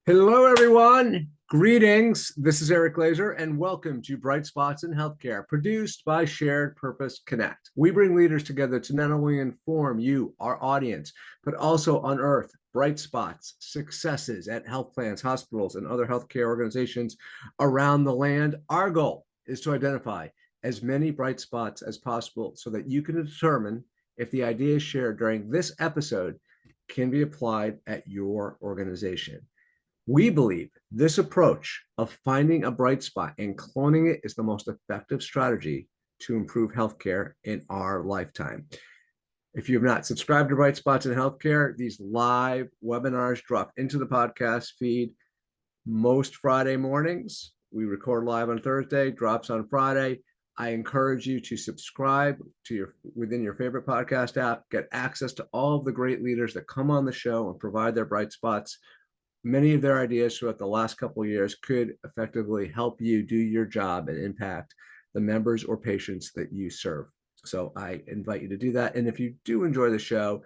Hello, everyone. Greetings. This is Eric Glazer, and welcome to Bright Spots in Healthcare, produced by Shared Purpose Connect. We bring leaders together to not only inform you, our audience, but also unearth bright spots, successes at health plans, hospitals, and other healthcare organizations around the land. Our goal is to identify as many bright spots as possible so that you can determine if the ideas shared during this episode can be applied at your organization. We believe this approach of finding a bright spot and cloning it is the most effective strategy to improve healthcare in our lifetime. If you have not subscribed to Bright Spots in Healthcare, these live webinars drop into the podcast feed most Friday mornings. We record live on Thursday, drops on Friday. I encourage you to subscribe to within your favorite podcast app, get access to all of the great leaders that come on the show and provide their bright spots. Many of their ideas throughout the last couple of years could effectively help you do your job and impact the members or patients that you serve. So I invite you to do that. And if you do enjoy the show,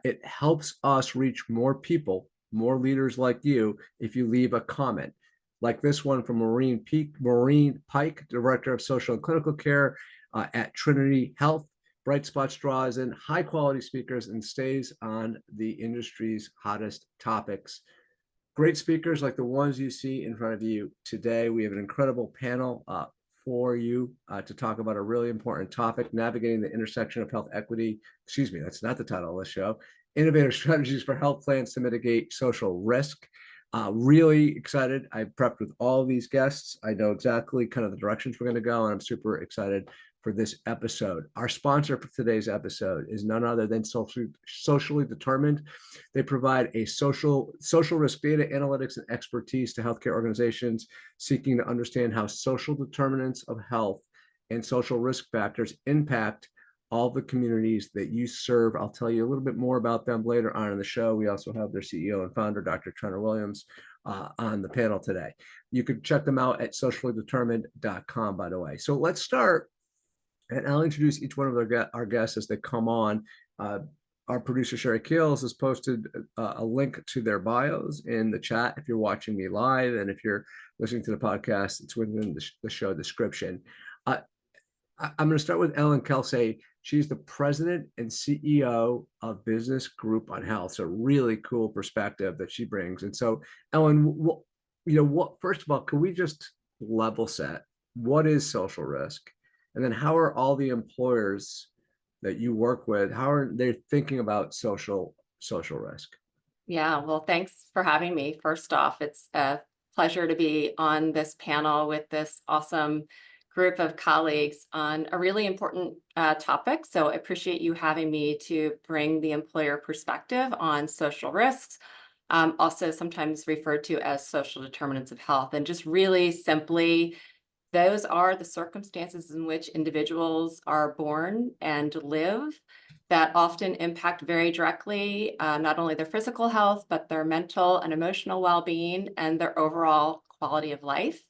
it helps us reach more people, more leaders like you, if you leave a comment like this one from Maureen Pike, Director of Social and Clinical Care at Trinity Health. Bright Spots draws in high quality speakers and stays on the industry's hottest topics. Great speakers like the ones you see in front of you today. We have an incredible panel for you to talk about a really important topic, navigating the intersection of health equity. Excuse me, that's not the title of the show. Innovative strategies for health plans to mitigate social risk. Really excited. I prepped with all these guests. I know exactly kind of the directions we're going to go, and I'm super excited for this episode. Our sponsor for today's episode is none other than Socially Determined. They provide a social risk data analytics and expertise to healthcare organizations seeking to understand how social determinants of health and social risk factors impact all the communities that you serve. I'll tell you a little bit more about them later on in the show. We also have their CEO and founder, Dr. Trenor Williams, on the panel today. You could check them out at sociallydetermined.com, by the way. So let's start. And I'll introduce each one of our guests as they come on. Our producer, Sherry Keels, has posted a link to their bios in the chat if you're watching me live. And if you're listening to the podcast, it's within the show description. I'm going to start with Ellen Kelsay. She's the president and CEO of Business Group on Health. So really cool perspective that she brings. And so, Ellen, first of all, can we just level set? What is social risk? And then how are all the employers that you work with, how are they thinking about social risk? Yeah, well, thanks for having me. First off, it's a pleasure to be on this panel with this awesome group of colleagues on a really important topic. So I appreciate you having me to bring the employer perspective on social risks, also sometimes referred to as social determinants of health. And just really simply, those are the circumstances in which individuals are born and live that often impact very directly not only their physical health, but their mental and emotional well-being and their overall quality of life.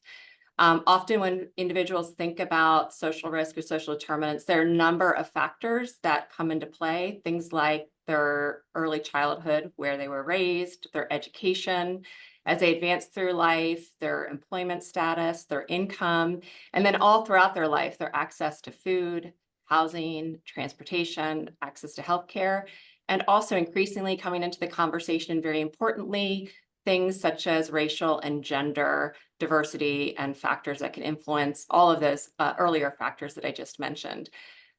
Often when individuals think about social risk or social determinants, there are a number of factors that come into play, things like their early childhood, where they were raised, their education, as they advance through life, their employment status, their income, and then all throughout their life, their access to food, housing, transportation, access to healthcare, and also increasingly coming into the conversation, very importantly, things such as racial and gender diversity and factors that can influence all of those earlier factors that I just mentioned.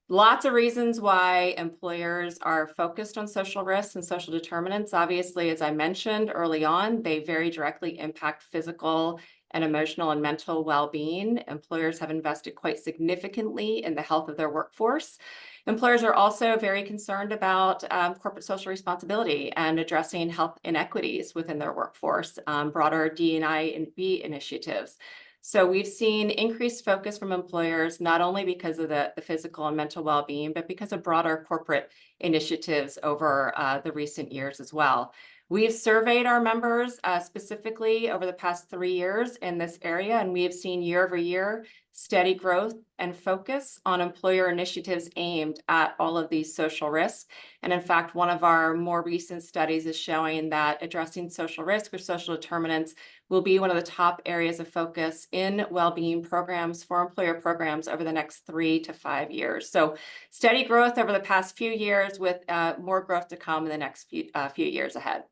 Lots of reasons why employers are focused on social risks and social determinants. Obviously, as I mentioned early on, they very directly impact physical and emotional and mental well-being. Employers have invested quite significantly in the health of their workforce. Employers are also very concerned about corporate social responsibility and addressing health inequities within their workforce, broader D&I and B initiatives. So we've seen increased focus from employers, not only because of the physical and mental well-being, but because of broader corporate initiatives over the recent years as well. We've surveyed our members specifically over the past 3 years in this area, and we have seen year over year steady growth and focus on employer initiatives aimed at all of these social risks. And in fact, one of our more recent studies is showing that addressing social risk or social determinants will be one of the top areas of focus in well-being programs for employer programs over the next 3 to 5 years. So steady growth over the past few years with more growth to come in the next few years ahead.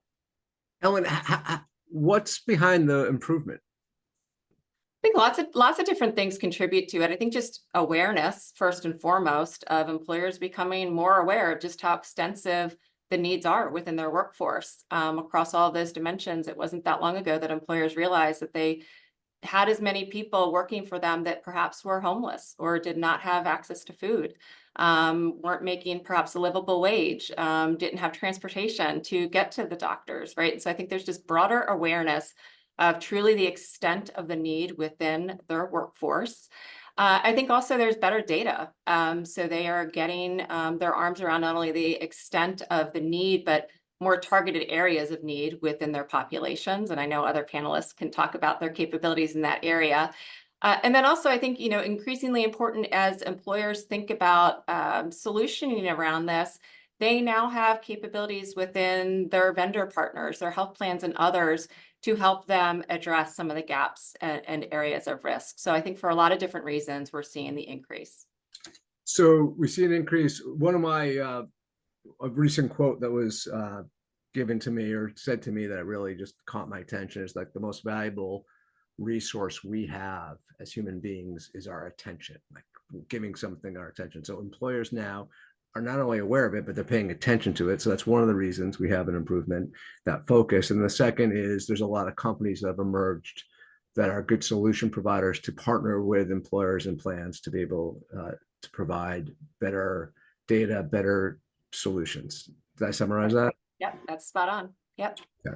Ellen, what's behind the improvement? I think lots of different things contribute to it. I think just awareness, first and foremost, of employers becoming more aware of just how extensive the needs are within their workforce across all of those dimensions. It wasn't that long ago that employers realized that they had as many people working for them that perhaps were homeless or did not have access to food, weren't making perhaps a livable wage, didn't have transportation to get to the doctors, right? So I think there's just broader awareness of truly the extent of the need within their workforce. I think also there's better data. So they are getting their arms around not only the extent of the need, but more targeted areas of need within their populations. And I know other panelists can talk about their capabilities in that area. And then also, I think, increasingly important as employers think about solutioning around this, they now have capabilities within their vendor partners, their health plans and others to help them address some of the gaps and areas of risk. So I think for a lot of different reasons, we're seeing the increase. So we see an increase. One of my a recent quote that was given to me or said to me that really just caught my attention is like the most valuable resource we have as human beings is our attention, like giving something our attention. So employers now are not only aware of it, but they're paying attention to it. So that's one of the reasons we have an improvement, that focus. And the second is there's a lot of companies that have emerged that are good solution providers to partner with employers and plans to be able to provide better data, better solutions. Did I summarize that? Yep, that's spot on. Yep. Yeah.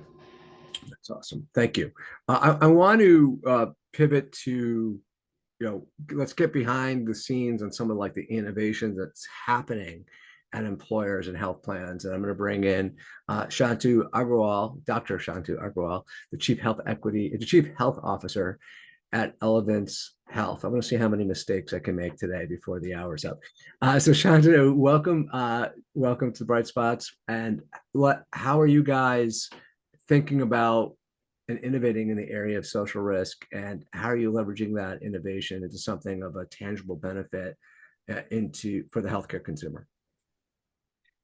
That's awesome. Thank you. I want to pivot to, let's get behind the scenes on some of like the innovation that's happening at employers and health plans. And I'm going to bring in Shantanu Agrawal, Dr. Shantanu Agrawal, the Chief Health Officer at Elevance Health. I'm going to see how many mistakes I can make today before the hour's up. So Shantanu, welcome to Bright Spots. And how are you guys thinking about and innovating in the area of social risk, and how are you leveraging that innovation into something of a tangible benefit for the healthcare consumer?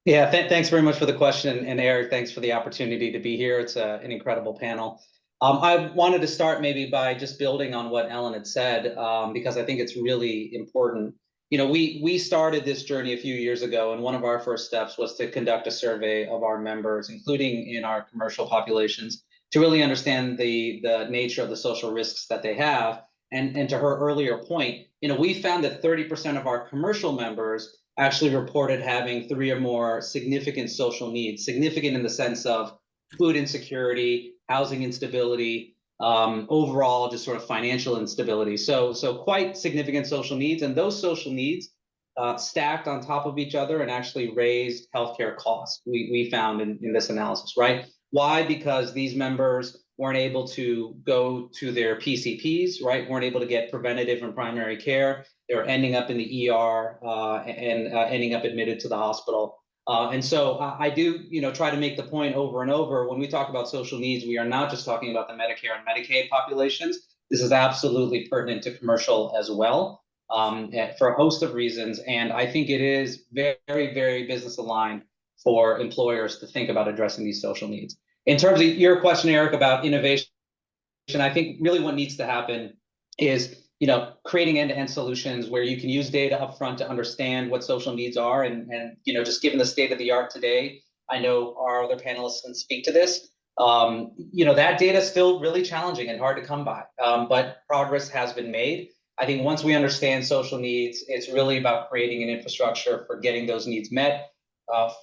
Yeah, thanks very much for the question, and Eric, thanks for the opportunity to be here. It's an incredible panel. I wanted to start maybe by just building on what Ellen had said, because I think it's really important. We started this journey a few years ago, and one of our first steps was to conduct a survey of our members, including in our commercial populations, to really understand the nature of the social risks that they have. And to her earlier point, we found that 30% of our commercial members actually reported having 3 or more significant social needs, significant in the sense of food insecurity, housing instability, overall just sort of financial instability. So quite significant social needs, and those social needs stacked on top of each other and actually raised healthcare costs. We found in this analysis, right? Why? Because these members weren't able to go to their PCPs, right? Weren't able to get preventative and primary care. They were ending up in the ER and ending up admitted to the hospital. And so I do, try to make the point over and over, when we talk about social needs, we are not just talking about the Medicare and Medicaid populations. This is absolutely pertinent to commercial as well, for a host of reasons. And I think it is very, very business aligned for employers to think about addressing these social needs. In terms of your question, Eric, about innovation, I think really what needs to happen is creating end-to-end solutions where you can use data upfront to understand what social needs are. And just given the state of the art today, I know our other panelists can speak to this. That data is still really challenging and hard to come by, but progress has been made. I think once we understand social needs, it's really about creating an infrastructure for getting those needs met.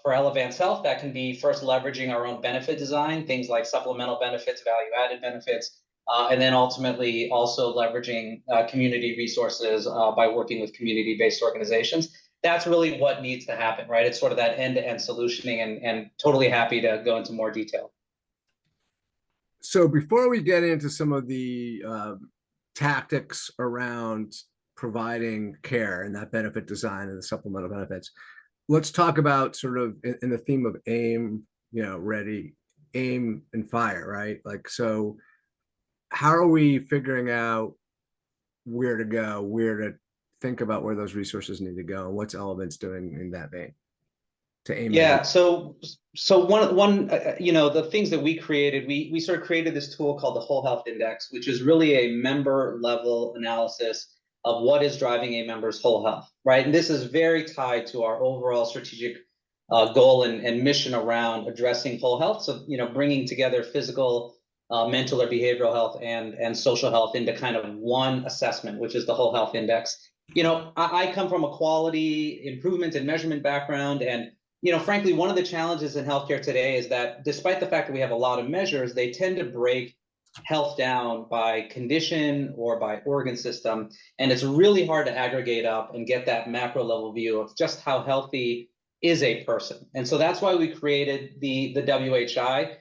For Elevance Health, that can be first leveraging our own benefit design, things like supplemental benefits, value-added benefits, and then ultimately also leveraging community resources by working with community-based organizations. That's really what needs to happen, right? It's sort of that end-to-end solutioning, and totally happy to go into more detail. So before we get into some of the tactics around providing care and that benefit design and the supplemental benefits, let's talk about sort of in the theme of aim, ready, aim and fire, right? Like, so how are we figuring out where to go, where to think about where those resources need to go, and what's Elevance doing in that vein to aim Yeah, at? so one the things that we created, we sort of created this tool called the Whole Health Index, which is really a member level analysis of what is driving a member's whole health, right? And this is very tied to our overall strategic goal and mission around addressing whole health. So, bringing together physical, mental or behavioral health and social health into kind of one assessment, which is the Whole Health Index. I come from a quality improvement and measurement background, and frankly, one of the challenges in healthcare today is that despite the fact that we have a lot of measures, they tend to break health down by condition or by organ system. And it's really hard to aggregate up and get that macro level view of just how healthy is a person. And so that's why we created the WHI.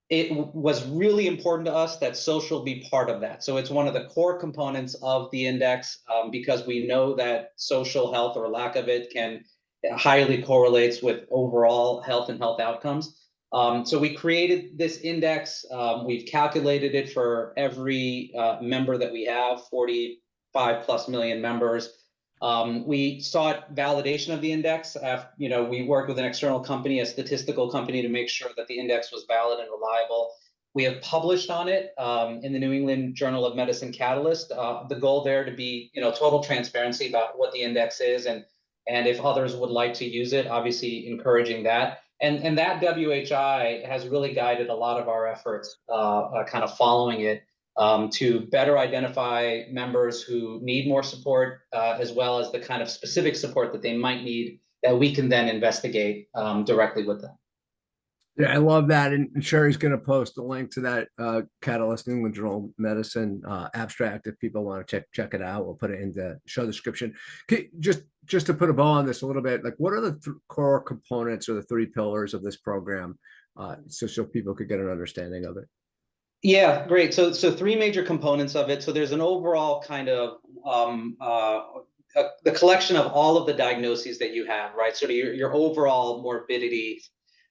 It was really important to us that social be part of that. So it's one of the core components of the index, because we know that social health or lack of it highly correlates with overall health and health outcomes. So we created this index. We've calculated it for every member that we have, 45 plus million members. We sought validation of the index. We worked with an external company, a statistical company, to make sure that the index was valid and reliable. We have published on it in the New England Journal of Medicine Catalyst. The goal there to be, total transparency about what the index is, and if others would like to use it, obviously encouraging that. And that WHI has really guided a lot of our efforts, kind of following it, to better identify members who need more support, as well as the kind of specific support that they might need that we can then investigate directly with them. Yeah, I love that. And Sherry's going to post a link to that Catalyst New England Journal of Medicine abstract if people want to check it out. We'll put it in the show description. Okay, just to put a bow on this a little bit, like what are the core components or the three pillars of this program, so people could get an understanding of it? Yeah, great. So three major components of it. So there's an overall kind of the collection of all of the diagnoses that you have, right? So your overall morbidity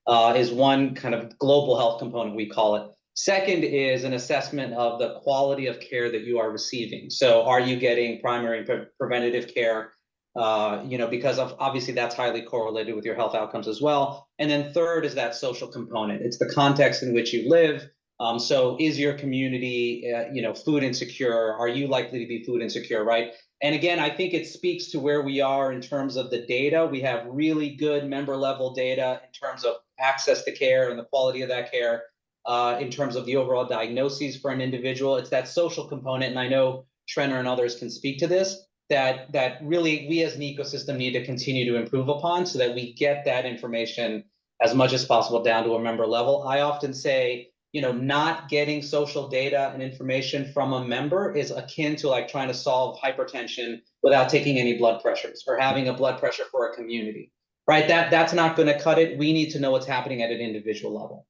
is one kind of global health component, we call it. Second is an assessment of the quality of care that you are receiving. So are you getting primary and preventative care? Because obviously that's highly correlated with your health outcomes as well. And then third is that social component. It's the context in which you live. So is your community, food insecure? Are you likely to be food insecure, right? And again, I think it speaks to where we are in terms of the data. We have really good member level data in terms of access to care and the quality of that care, in terms of the overall diagnoses for an individual. It's that social component, and I know Trenor and others can speak to this, that really we as an ecosystem need to continue to improve upon so that we get that information as much as possible down to a member level. I often say, not getting social data and information from a member is akin to like trying to solve hypertension without taking any blood pressures, or having a blood pressure for a community, right? That's not going to cut it. We need to know what's happening at an individual level.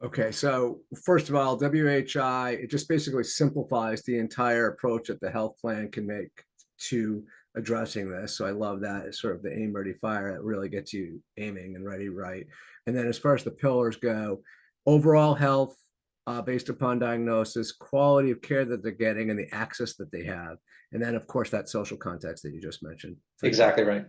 Okay, so first of all, WHI, it just basically simplifies the entire approach that the health plan can make to addressing this. So I love that. It's sort of the aim, ready, fire. It really gets you aiming and ready, right? And then as far as the pillars go, overall health based upon diagnosis, quality of care that they're getting, and the access that they have. And then, of course, that social context that you just mentioned. Exactly right.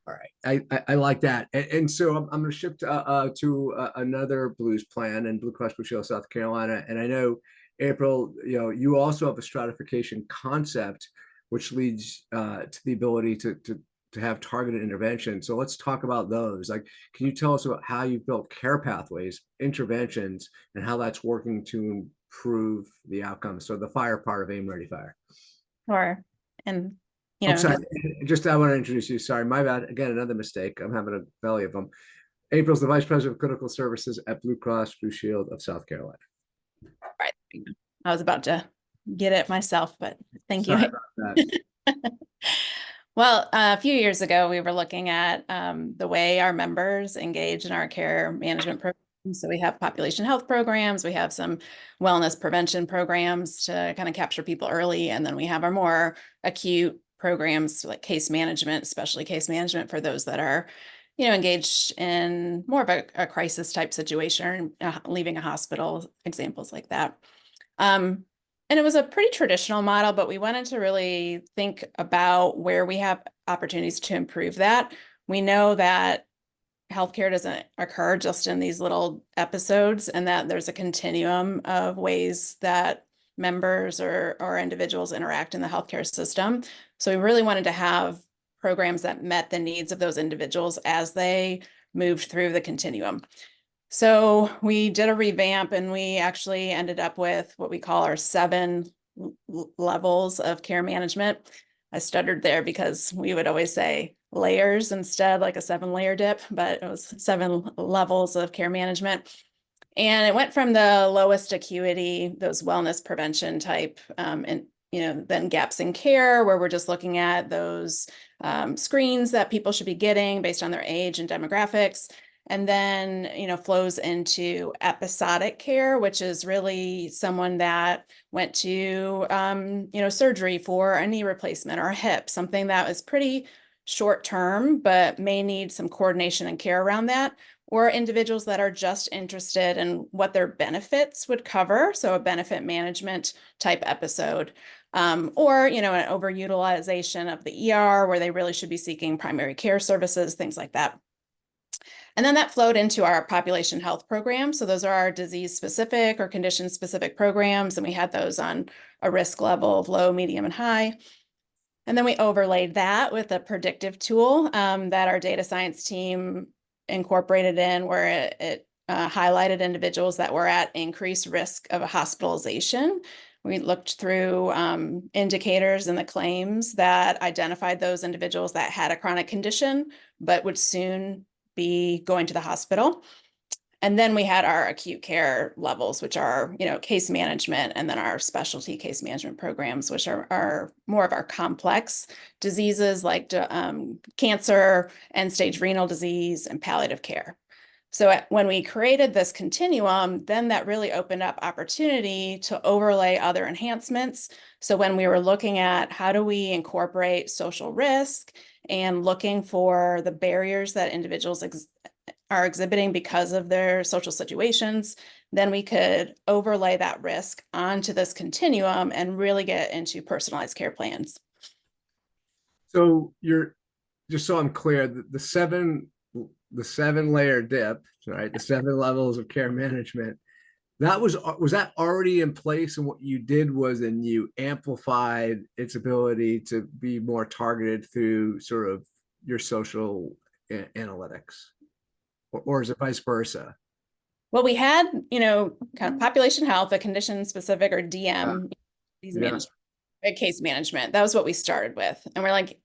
All right, I like that, and so I'm going to shift to another Blues plan in Blue Cross Blue Shield of South Carolina, and I know April, you also have a stratification concept, which leads to the ability to have targeted intervention. So let's talk about those. Like, can you tell us about how you've built care pathways, interventions, and how that's working to improve the outcomes? So the fire part of aim, ready, fire. Sure, and I'm sorry. I want to introduce you. Sorry, my bad. Again, another mistake. I'm having a belly of them. April's the Vice President of Clinical Services at Blue Cross Blue Shield of South Carolina. Right. I was about to get it myself, but thank you. Sorry about that. Well, a few years ago, we were looking at the way our members engage in our care management So we have population health programs, we have some wellness prevention programs to kind of capture people early, and then we have our more acute programs like case management, especially case management for those that are, engaged in more of a crisis type situation, leaving a hospital, examples like that. And it was a pretty traditional model, but we wanted to really think about where we have opportunities to improve that. We know that healthcare doesn't occur just in these little episodes, and that there's a continuum of ways that members or individuals interact in the healthcare system. So we really wanted to have programs that met the needs of those individuals as they moved through the continuum. So we did a revamp, and we actually ended up with what we call our 7 levels of care management. I stuttered there because we would always say layers instead, like a 7-layer dip, but it was 7 levels of care management. And it went from the lowest acuity, those wellness prevention type, and then gaps in care, where we're just looking at those screens that people should be getting based on their age and demographics. And then, flows into episodic care, which is really someone that went to, surgery for a knee replacement or a hip, something that was pretty short term, but may need some coordination and care around that, or individuals that are just interested in what their benefits would cover. So a benefit management type episode, or, an overutilization of the ER where they really should be seeking primary care services, things like that. And then that flowed into our population health program. So those are our disease-specific or condition-specific programs, and we had those on a risk level of low, medium, and high. And then we overlaid that with a predictive tool that our data science team incorporated in, where it highlighted individuals that were at increased risk of a hospitalization. We looked through indicators in the claims that identified those individuals that had a chronic condition, but would soon be going to the hospital. And then we had our acute care levels, which are, case management, and then our specialty case management programs, which are more of our complex diseases like cancer, end-stage renal disease, and palliative care. So when we created this continuum, then that really opened up opportunity to overlay other enhancements. So when we were looking at how do we incorporate social risk and looking for the barriers that individuals are exhibiting because of their social situations, then we could overlay that risk onto this continuum and really get into personalized care plans. So just so I'm clear, the 7-layer dip, right? The 7 levels of care management. Was that already in place, and what you did was then you amplified its ability to be more targeted through sort of your social analytics, or is it vice versa? Well, we had, kind of population health, a condition specific or DM, disease management, case management. That was what we started with. And we're like,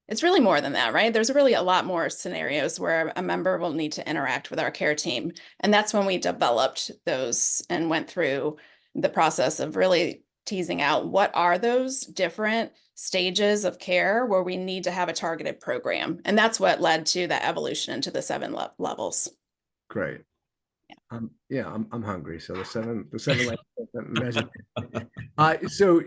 it's really more than that, right? There's really a lot more scenarios where a member will need to interact with our care team. And that's when we developed those and went through the process of really teasing out what are those different stages of care where we need to have a targeted program. And that's what led to the evolution into the 7 levels. Great. I'm hungry. So the seven measurement. So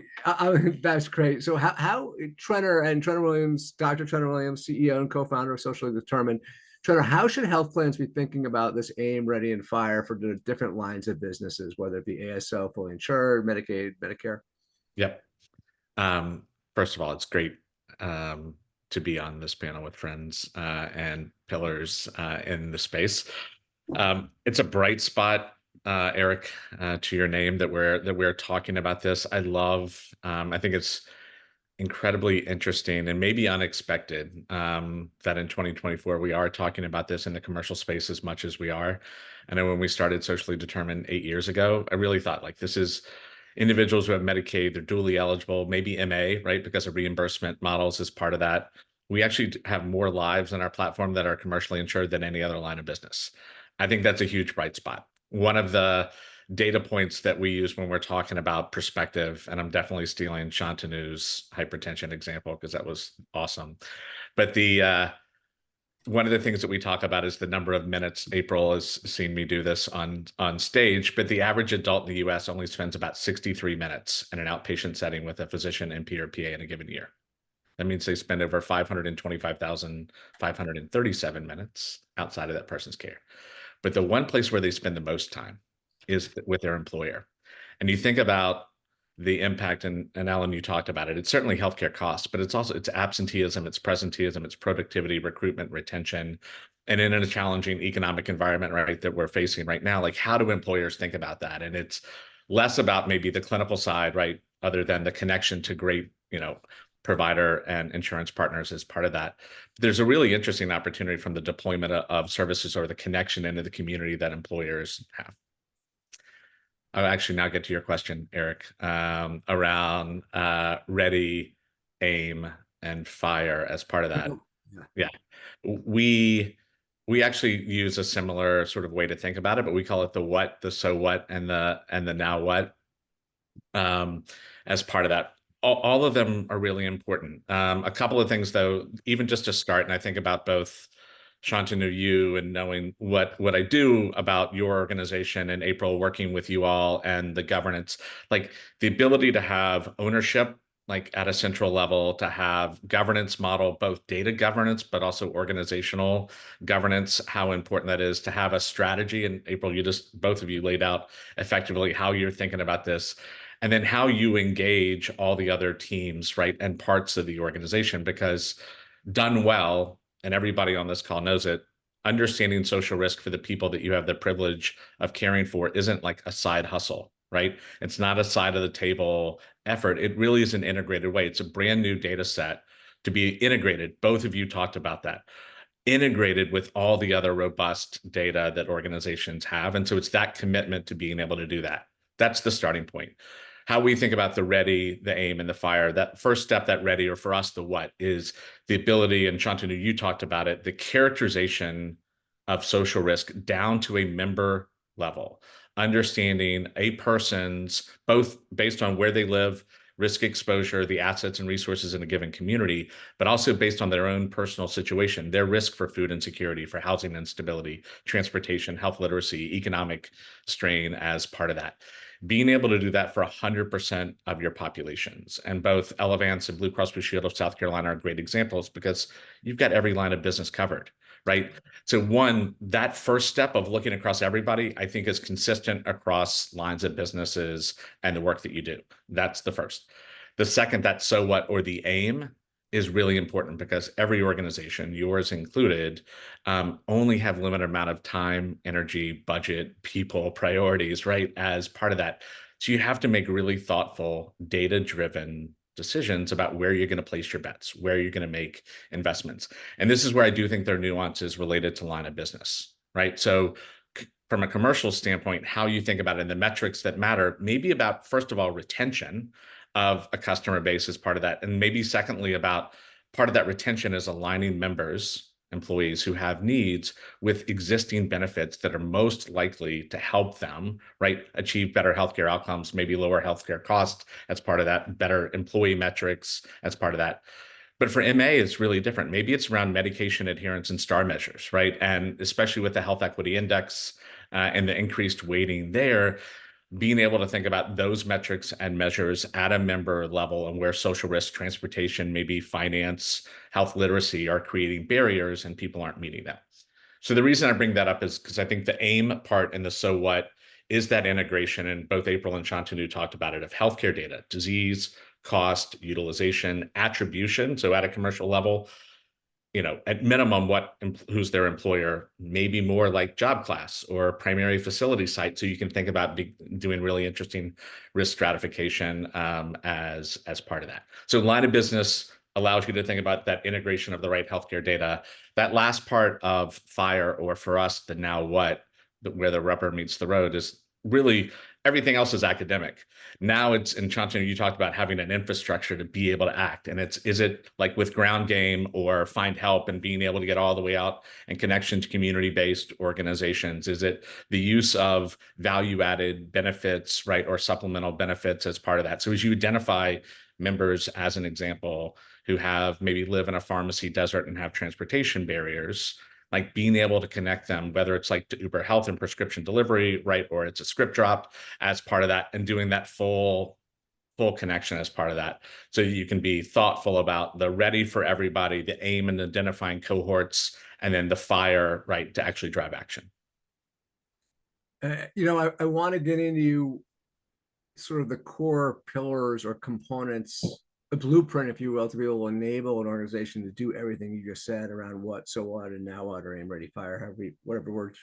that's great. So how Trenor Williams, Dr. Trenor Williams, CEO and co-founder of Socially Determined. Trenor, how should health plans be thinking about this aim, ready, and fire for the different lines of businesses, whether it be ASO, fully insured, Medicaid, Medicare? Yep. First of all, it's great to be on this panel with friends and pillars in the space. It's a bright spot, Eric, to your name that we're talking about this. I think it's incredibly interesting and maybe unexpected that in 2024 we are talking about this in the commercial space as much as we are. I know when we started Socially Determined 8 years ago, I really thought like this is individuals who have Medicaid, they're dually eligible, maybe MA, right? Because of reimbursement models is part of that. We actually have more lives on our platform that are commercially insured than any other line of business. I think that's a huge bright spot. One of the data points that we use when we're talking about perspective, and I'm definitely stealing Shantanu's hypertension example because that was awesome. But one of the things that we talk about is the number of minutes. April has seen me do this on stage, but the average adult in the US only spends about 63 minutes in an outpatient setting with a physician, NP, or PA in a given year. That means they spend over 525,537 minutes outside of that person's care. But the one place where they spend the most time is with their employer. And you think about the impact, and Alan, you talked about it. It's certainly healthcare costs, but it's also it's absenteeism, it's presenteeism, it's productivity, recruitment, retention. And in a challenging economic environment, right, that we're facing right now, like how do employers think about that? And it's less about maybe the clinical side, right, other than the connection to great, provider and insurance partners as part of that. There's a really interesting opportunity from the deployment of services or the connection into the community that employers have. I'll actually now get to your question, Eric, around ready, aim, and fire as part of that. Yeah. We actually use a similar sort of way to think about it, but we call it the what, the so what, and the now what as part of that. All of them are really important. A couple of things, though, even just to start, and I think about both Shantanu, you, and knowing what I do about your organization, and April, working with you all, and the governance, like the ability to have ownership, like at a central level, to have governance model, both data governance, but also organizational governance, how important that is, to have a strategy. And April, both of you laid out effectively how you're thinking about this. And then how you engage all the other teams, right, and parts of the organization, because done well, and everybody on this call knows it, understanding social risk for the people that you have the privilege of caring for isn't like a side hustle, right? It's not a side of the table effort. It really is an integrated way. It's a brand new data set to be integrated. Both of you talked about that. Integrated with all the other robust data that organizations have. And so it's that commitment to being able to do that. That's the starting point. How we think about the ready, the aim, and the fire, that first step, that ready, or for us, the what, is the ability, and Shantanu, you talked about it, the characterization of social risk down to a member level, understanding a person's, both based on where they live, risk exposure, the assets and resources in a given community, but also based on their own personal situation, their risk for food insecurity, for housing instability, transportation, health literacy, economic strain as part of that. Being able to do that for 100% of your populations. And both Elevance and Blue Cross Blue Shield of South Carolina are great examples, because you've got every line of business covered, right? So one, that first step of looking across everybody, I think is consistent across lines of businesses and the work that you do. That's the first. The second, that so what, or the aim, is really important, because every organization, yours included, only have limited amount of time, energy, budget, people, priorities, right, as part of that. So you have to make really thoughtful, data-driven decisions about where you're going to place your bets, where you're going to make investments. And this is where I do think there are nuances related to line of business, right? So from a commercial standpoint, how you think about it and the metrics that matter, maybe about, first of all, retention of a customer base is part of that. And maybe secondly, about part of that retention is aligning members, employees who have needs, with existing benefits that are most likely to help them, right, achieve better healthcare outcomes, maybe lower healthcare costs as part of that, better employee metrics as part of that. But for MA, it's really different. Maybe it's around medication adherence and STAR measures, right? And especially with the Health Equity Index and the increased weighting there, being able to think about those metrics and measures at a member level, and where social risk, transportation, maybe finance, health literacy are creating barriers and people aren't meeting them. So the reason I bring that up is because I think the aim part and the so what is that integration, and both April and Shantanu talked about it, of healthcare data, disease, cost, utilization, attribution. So at a commercial level, at minimum, who's their employer, maybe more like job class or primary facility site. So you can think about doing really interesting risk stratification as part of that. So line of business allows you to think about that integration of the right healthcare data. That last part of fire, or for us, the now what, where the rubber meets the road, is really everything else is academic. Now it's, and Shantanu, you talked about having an infrastructure to be able to act. And is it like with ground game or find help and being able to get all the way out and connection to community-based organizations? Is it the use of value-added benefits, right, or supplemental benefits as part of that? So as you identify members, as an example, who have maybe live in a pharmacy desert and have transportation barriers, like being able to connect them, whether it's like to Uber Health and prescription delivery, right, or it's a script drop as part of that, and doing that full connection as part of that. So you can be thoughtful about the ready for everybody, the aim and identifying cohorts, and then the fire, right, to actually drive action. I want to get into sort of the core pillars or components, a blueprint, if you will, to be able to enable an organization to do everything you just said around what, so what, and now what, or aim, ready, fire, whatever words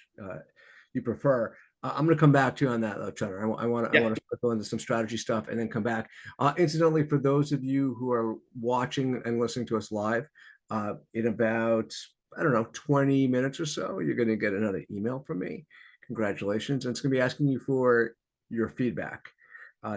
you prefer. I'm going to come back to you on that, though, Trenor. I want to circle into some strategy stuff and then come back. Incidentally, for those of you who are watching and listening to us live, in about, I don't know, 20 minutes or so, you're going to get another email from me. Congratulations. And it's going to be asking you for your feedback.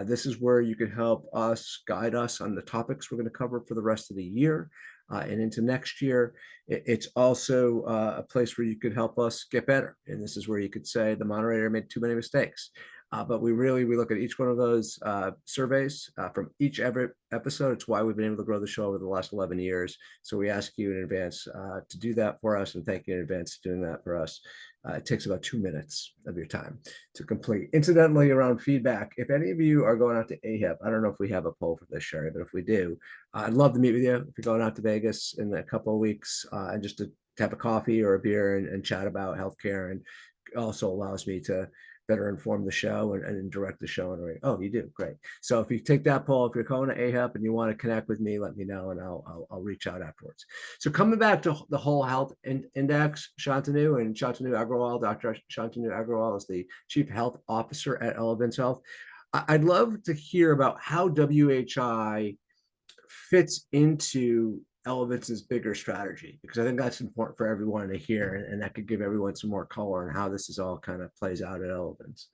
This is where you can help us, guide us on the topics we're going to cover for the rest of the year and into next year. It's also a place where you could help us get better. And this is where you could say the moderator made too many mistakes. But we look at each one of those surveys from every episode. It's why we've been able to grow the show over the last 11 years. So we ask you in advance to do that for us, and thank you in advance for doing that for us. It takes about 2 minutes of your time to complete. Incidentally, around feedback, if any of you are going out to AHIP, I don't know if we have a poll for this, Sherry, but if we do, I'd love to meet with you. If you're going out to Vegas in a couple of weeks, and just to have a coffee or a beer and chat about healthcare, and also allows me to better inform the show and direct the show. Oh, you do? Great. So if you take that poll, if you're going to AHIP and you want to connect with me, let me know and I'll reach out afterwards. So coming back to the whole health index, Shantanu Agrawal, Dr. Shantanu Agrawal is the Chief Health Officer at Elevance Health. I'd love to hear about how WHI fits into Elevance's bigger strategy, because I think that's important for everyone to hear, and that could give everyone some more color on how this is all kind of plays out at Elevance.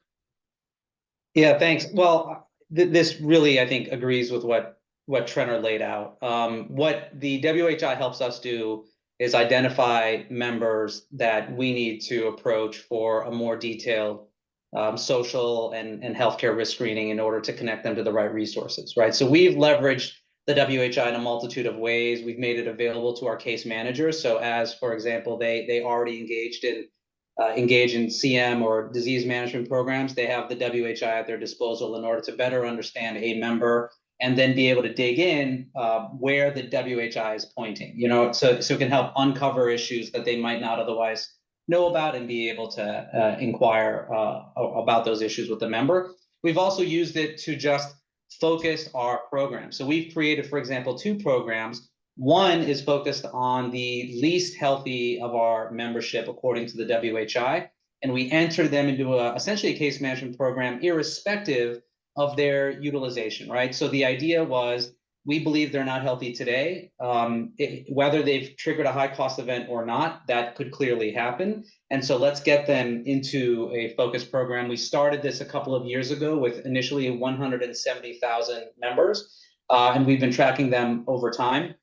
Yeah, thanks. Well, this really, I think, agrees with what Trenor laid out. What the WHI helps us do is identify members that we need to approach for a more detailed social and healthcare risk screening in order to connect them to the right resources, right? So we've leveraged the WHI in a multitude of ways. We've made it available to our case managers. So as, for example, they already engage in CM or disease management programs, they have the WHI at their disposal in order to better understand a member and then be able to dig in where the WHI is pointing, so it can help uncover issues that they might not otherwise know about and be able to inquire about those issues with the member. We've also used it to just focus our program. So we've created, for example, 2 programs. One is focused on the least healthy of our membership according to the WHI, and we enter them into essentially a case management program irrespective of their utilization, right? So the idea was, we believe they're not healthy today. Whether they've triggered a high cost event or not, that could clearly happen. And so let's get them into a focus program. We started this a couple of years ago with initially 170,000 members, and we've been tracking them over time.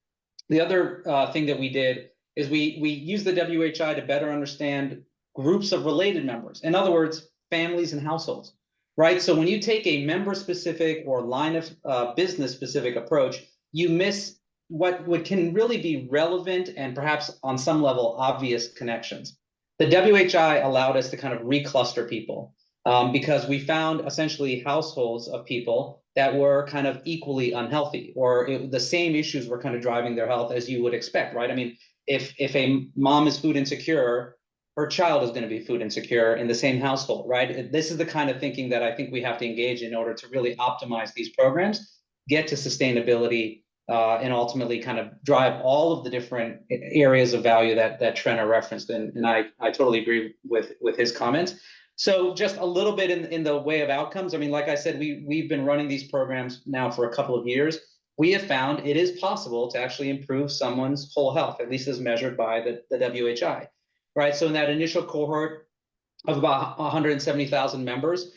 The other thing that we did is we used the WHI to better understand groups of related members. In other words, families and households, right? So when you take a member-specific or line of business-specific approach, you miss what can really be relevant and perhaps on some level obvious connections. The WHI allowed us to kind of recluster people because we found essentially households of people that were kind of equally unhealthy, or the same issues were kind of driving their health as you would expect, right? I mean, if a mom is food insecure, her child is going to be food insecure in the same household, right? This is the kind of thinking that I think we have to engage in order to really optimize these programs, get to sustainability, and ultimately kind of drive all of the different areas of value that Trenor referenced. And I totally agree with his comments. So just a little bit in the way of outcomes. I mean, like I said, we've been running these programs now for a couple of years. We have found it is possible to actually improve someone's whole health, at least as measured by the WHI, right? So in that initial cohort of about 170,000 members,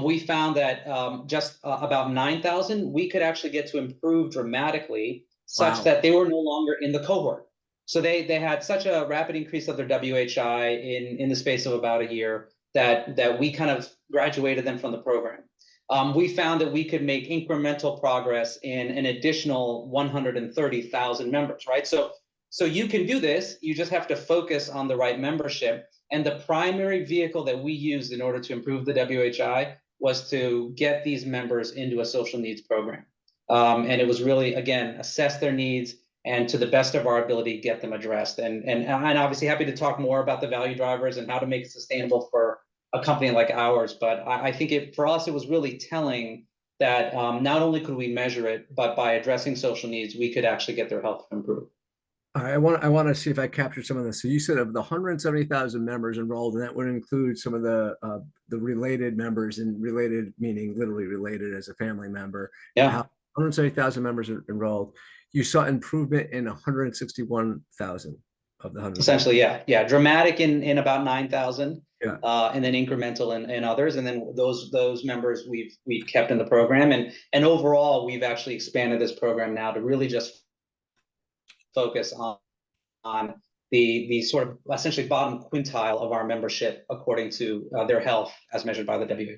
we found that just about 9,000, we could actually get to improve dramatically such that they were no longer in the cohort. So they had such a rapid increase of their WHI in the space of about a year that we kind of graduated them from the program. we found that we could make incremental progress in an additional 130,000 members, right? So you can do this, you just have to focus on the right membership. And the primary vehicle that we used in order to improve the WHI was to get these members into a social needs program. And it was really, again, assess their needs and to the best of our ability, get them addressed. And I'm obviously happy to talk more about the value drivers and how to make it sustainable for a company like ours. But I think for us, it was really telling that not only could we measure it, but by addressing social needs, we could actually get their health improved. I want to see if I captured some of this. So you said of the 170,000 members enrolled, and that would include some of the related members, and related meaning literally related as a family member. Yeah. 170,000 members are enrolled. You saw improvement in 161,000 of the 100. Essentially, yeah, dramatic in about 9,000, Yeah. And then incremental in others, and then those members we've kept in the program, and overall we've actually expanded this program now to really just focus on the sort of essentially bottom quintile of our membership according to their health as measured by the WHO.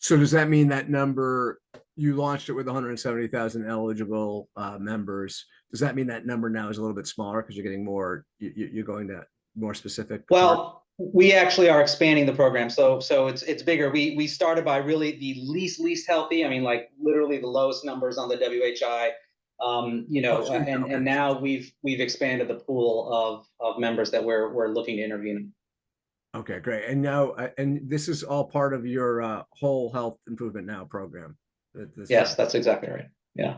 So does that mean that number, you launched it with 170,000 eligible members? Does that mean that number now is a little bit smaller because you're getting more, you're going to more specific? Well, we actually are expanding the program, so it's bigger. We started by really the least healthy. I mean, like literally the lowest numbers on the WHI. And now we've expanded the pool of members that we're looking to intervene. Okay, great. And now, and this is all part of your whole health improvement now program. Yes, that's exactly right. Yeah.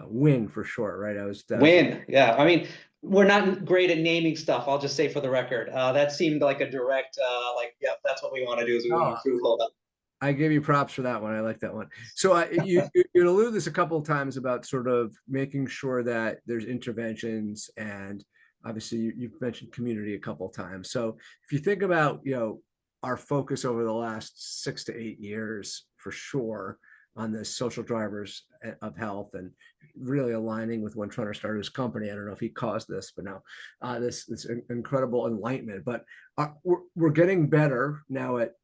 WIN for short, right? WIN. Yeah. I mean, we're not great at naming stuff. I'll just say for the record, that seemed like a direct, yeah, that's what we want to do is we want to improve all that. I give you props for that one. I like that one. So you alluded this a couple of times about sort of making sure that there's interventions, and obviously you've mentioned community a couple of times. So if you think about, our focus over the last 6 to 8 years, for sure, on the social drivers of health, and really aligning with when Trenor started his company. I don't know if he caused this, but now this incredible enlightenment. But we're getting better now at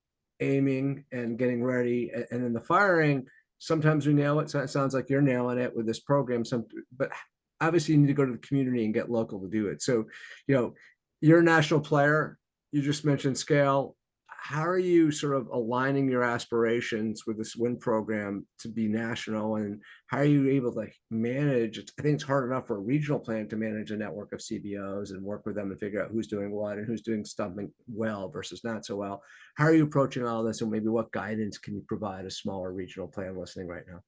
aiming and getting ready, and then the firing, sometimes we nail it. So it sounds like you're nailing it with this program. But obviously you need to go to the community and get local to do it. So, you're a national player. You just mentioned scale. How are you sort of aligning your aspirations with this WIN program to be national, and how are you able to manage? I think it's hard enough for a regional plan to manage a network of CBOs and work with them and figure out who's doing what and who's doing something well versus not so well. How are you approaching all this, and maybe what guidance can you provide a smaller regional plan listening right now?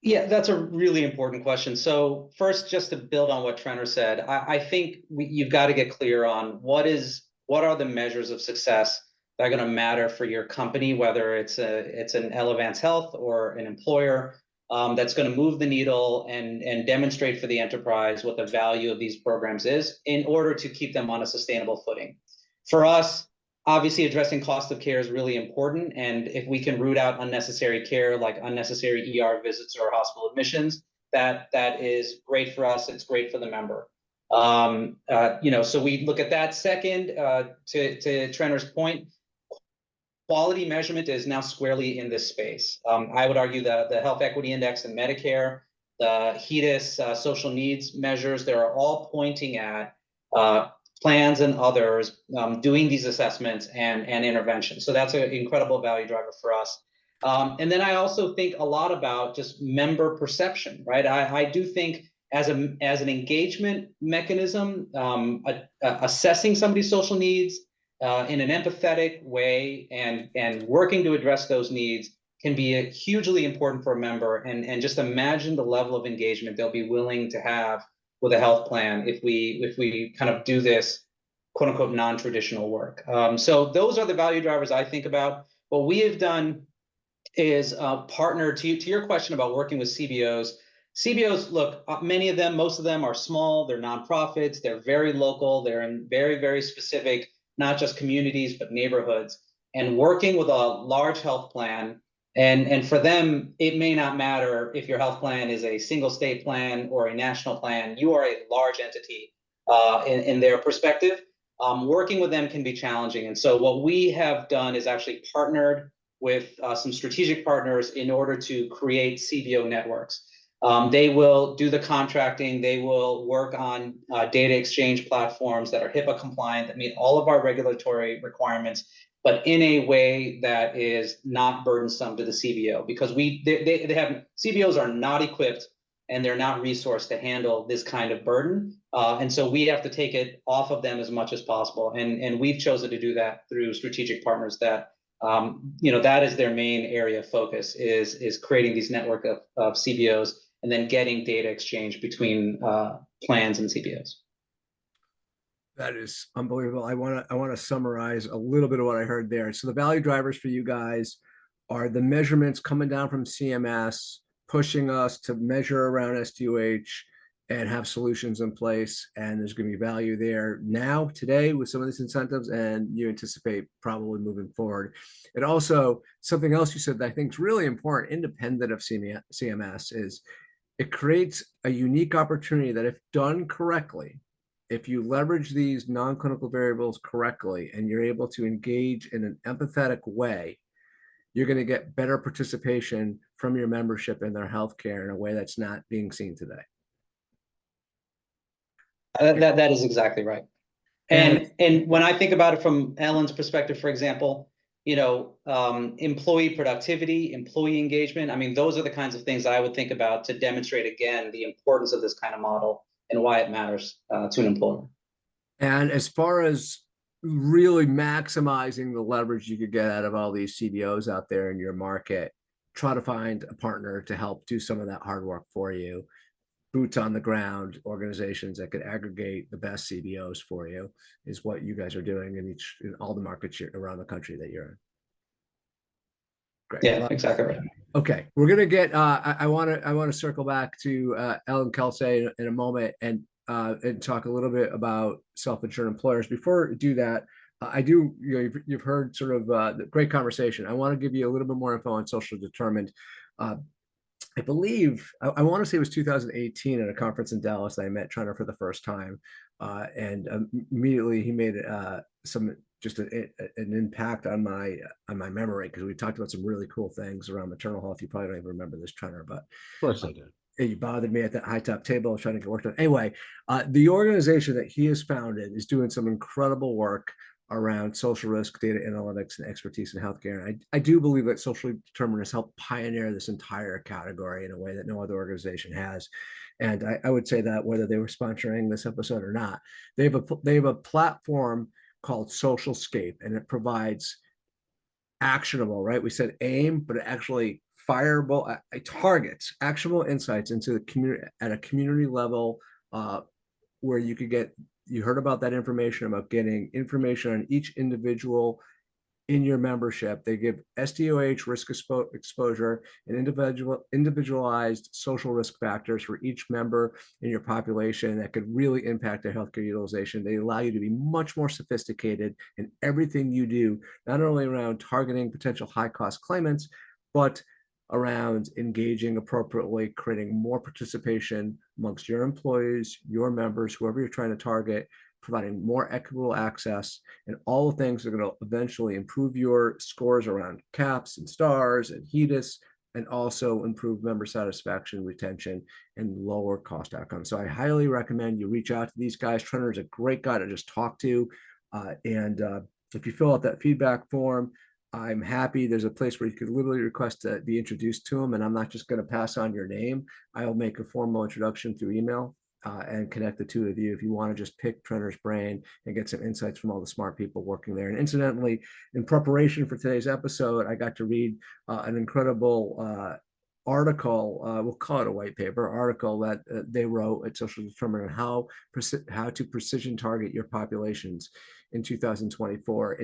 Yeah, that's a really important question. So first, just to build on what Trenor said, I think you've got to get clear on what are the measures of success that are going to matter for your company, whether it's an Elevance Health or an employer, that's going to move the needle and demonstrate for the enterprise what the value of these programs is in order to keep them on a sustainable footing. For us, obviously addressing cost of care is really important, and if we can root out unnecessary care like unnecessary ER visits or hospital admissions, that is great for us. It's great for the member. So we look at that. Second, to Trenor's point, quality measurement is now squarely in this space. I would argue that the Health Equity Index and Medicare, the HEDIS social needs measures, they're all pointing at plans and others doing these assessments and interventions. So that's an incredible value driver for us. And then I also think a lot about just member perception, right? I do think as an engagement mechanism, assessing somebody's social needs in an empathetic way and working to address those needs can be hugely important for a member. And just imagine the level of engagement they'll be willing to have with a health plan if we kind of do this quote unquote non-traditional work. So those are the value drivers I think about. What we have done is partner to your question about working with CBOs. CBOs, look, most of them are small, they're nonprofits, they're very local, they're in very, very specific, not just communities, but neighborhoods. And working with a large health plan, and for them, it may not matter if your health plan is a single state plan or a national plan. You are a large entity in their perspective. Working with them can be challenging. And so what we have done is actually partnered with some strategic partners in order to create CBO networks. They will do the contracting. They will work on data exchange platforms that are HIPAA compliant, that meet all of our regulatory requirements, but in a way that is not burdensome to the CBO, because they have, CBOs are not equipped and they're not resourced to handle this kind of burden. And so we have to take it off of them as much as possible. And we've chosen to do that through strategic partners that, that is their main area of focus, is creating these network of CBOs and then getting data exchange between plans and CBOs. That is unbelievable. I want to summarize a little bit of what I heard there. So the value drivers for you guys are the measurements coming down from CMS, pushing us to measure around SDOH and have solutions in place. And there's going to be value there now, today, with some of these incentives, and you anticipate probably moving forward. And also, something else you said that I think is really important, independent of CMS, is it creates a unique opportunity that, if done correctly, if you leverage these non-clinical variables correctly and you're able to engage in an empathetic way, you're going to get better participation from your membership in their healthcare in a way that's not being seen today. That is exactly right. And when I think about it from Ellen's perspective, for example, employee productivity, employee engagement, I mean, those are the kinds of things I would think about to demonstrate, again, the importance of this kind of model and why it matters to an employer. And as far as really maximizing the leverage you could get out of all these CBOs out there in your market, try to find a partner to help do some of that hard work for you. Boots on the ground organizations that could aggregate the best CBOs for you is what you guys are doing in all the markets around the country that you're in. Great. Yeah, exactly right. Okay, we're gonna get. I want to circle back to Ellen Kelsay in a moment and talk a little bit about self-insured employers. Before I do that, I do. You've heard sort of the great conversation. I want to give you a little bit more info on socially determined. I believe I want to say it was 2018 at a conference in Dallas that I met Trenor for the first time, and immediately he made an impact on my memory, because we talked about some really cool things around maternal health. You probably don't even remember this, Trenor, but Of course I did. you bothered me at that high top table trying to get work done. Anyway, the organization that he has founded is doing some incredible work around social risk, data analytics, and expertise in healthcare. And I do believe that socially determined has helped pioneer this entire category in a way that no other organization has. And I would say that whether they were sponsoring this episode or not, they have a platform called SocialScape, and it provides actionable, right? We said aim, but it actually fireable, it targets actionable insights into the community at a community level, where you could get. You heard about that information, about getting information on each individual in your membership. They give SDOH risk exposure and individualized social risk factors for each member in your population that could really impact their healthcare utilization. They allow you to be much more sophisticated in everything you do, not only around targeting potential high-cost claimants, but around engaging appropriately, creating more participation amongst your employees, your members, whoever you're trying to target, providing more equitable access, and all the things that are going to eventually improve your scores around CAHPS and STARS and HEDIS, and also improve member satisfaction, retention, and lower cost outcomes. So I highly recommend you reach out to these guys. Trenor is a great guy to just talk to. And if you fill out that feedback form, I'm happy. There's a place where you could literally request to be introduced to him, and I'm not just going to pass on your name. I'll make a formal introduction through email and connect the two of you if you want to just pick Trenor's brain and get some insights from all the smart people working there. And incidentally, in preparation for today's episode, I got to read an incredible article, we'll call it a white paper article that they wrote at Social Determinant on how to precision target your populations in 2024.